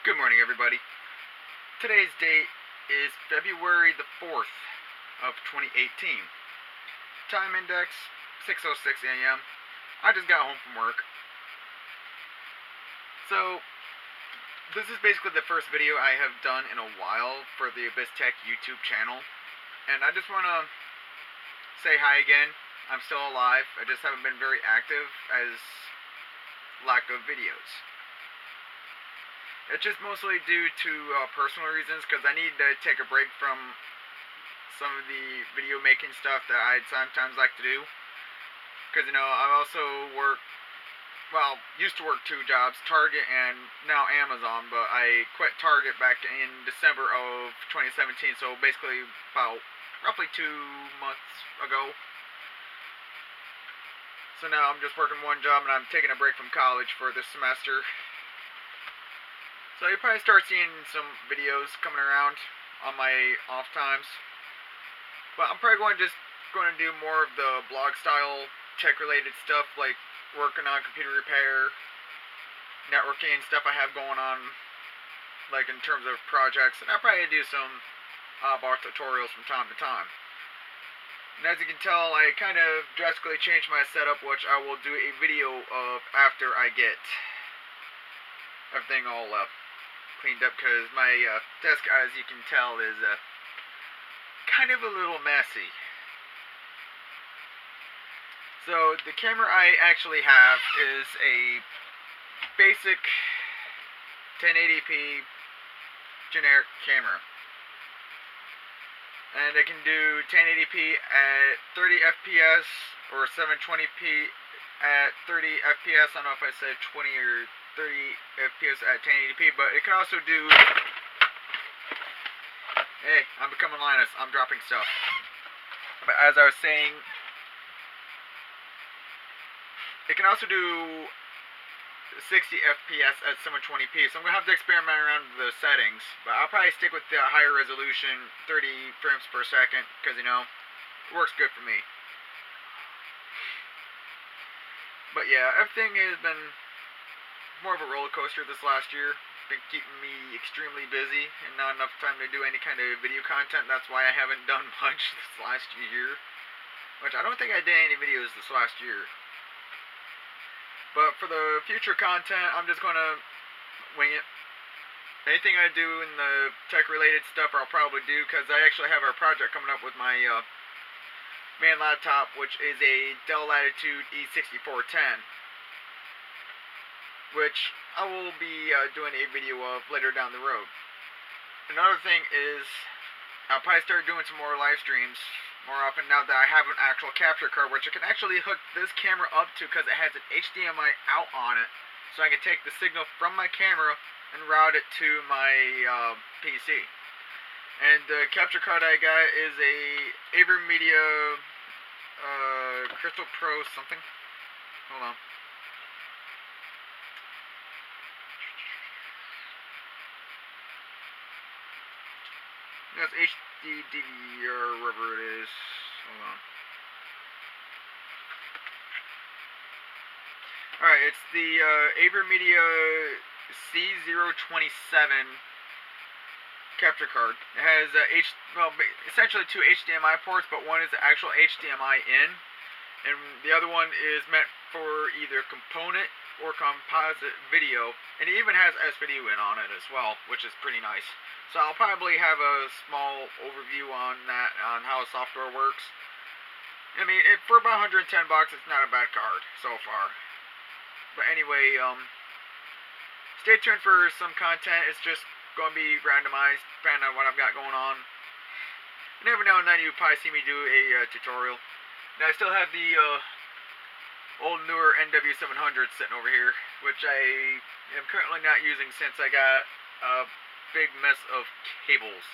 Good morning, everybody. Today's date is February the 4th of 2018. Time index 6:06 a.m. I just got home from work. So, this is basically the first video I have done in a while for the Abyss Tech YouTube channel. And I just want to say hi again. I'm still alive. I just haven't been very active as lack of videos. It's just mostly due to personal reasons, because I need to take a break from some of the video making stuff that I sometimes like to do. Because, I also used to work two jobs, Target and now Amazon, but I quit Target back in December of 2017, so basically about roughly 2 months ago. So now I'm just working one job and I'm taking a break from college for this semester. So you'll probably start seeing some videos coming around on my off times. But I'm probably going to do more of the blog style tech related stuff, like working on computer repair, networking stuff I have going on, like in terms of projects. And I'll probably do some bar tutorials from time to time. And as you can tell, I kind of drastically changed my setup, which I will do a video of after I get everything all cleaned up, because my desk, as you can tell, is kind of a little messy. So the camera I actually have is a basic 1080p generic camera, and it can do 1080p at 30 fps or 720p at 30 fps. I don't know if I said 20 or 30 fps at 1080p, but it can also do... Hey, I'm becoming Linus. I'm dropping stuff. But as I was saying, it can also do 60 fps at 720p, so I'm going to have to experiment around with the settings, but I'll probably stick with the higher resolution, 30 frames per second, because, it works good for me. But yeah, everything has been more of a roller coaster this last year. It's been keeping me extremely busy and not enough time to do any kind of video content. That's why I haven't done much this last year, which I don't think I did any videos this last year. But for the future content, I'm just going to wing it. Anything I do in the tech related stuff I'll probably do, because I actually have a project coming up with my main laptop, which is a Dell Latitude E6410, which I will be doing a video of later down the road. Another thing is, I'll probably start doing some more live streams more often now that I have an actual capture card, which I can actually hook this camera up to, because it has an HDMI out on it, so I can take the signal from my camera and route it to my PC. And the capture card I got is a AverMedia Crystal Pro something. Hold on. That's HDDV or whatever it is. Hold on. Alright, it's the AverMedia C027 capture card. It has essentially two HDMI ports, but one is the actual HDMI in, and the other one is meant for either component or composite video, and it even has S-Video in on it as well, which is pretty nice. So I'll probably have a small overview on that, on how the software works. I mean, for about 110 bucks, it's not a bad card so far. But anyway, stay tuned for some content. It's just going to be randomized, depending on what I've got going on. And every now and then you'll probably see me do a tutorial. Now I still have the old newer NW700 sitting over here, which I am currently not using since I got a big mess of cables.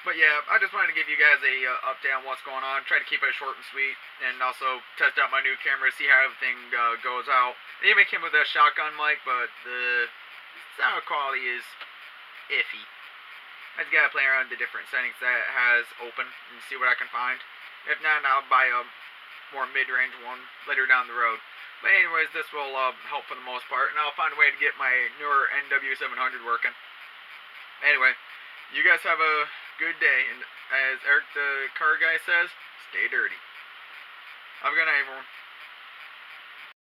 But yeah, I just wanted to give you guys a update on what's going on. Try to keep it short and sweet, and also test out my new camera, see how everything goes out. It even came with a shotgun mic, but the sound quality is iffy. I just gotta play around with the different settings that it has open and see what I can find. If not, I'll buy a more mid-range one later down the road. But anyways, this will help for the most part, and I'll find a way to get my newer NW700 working. Anyway, you guys have a good day, and as Eric the car guy says, stay dirty. Have a good night, everyone.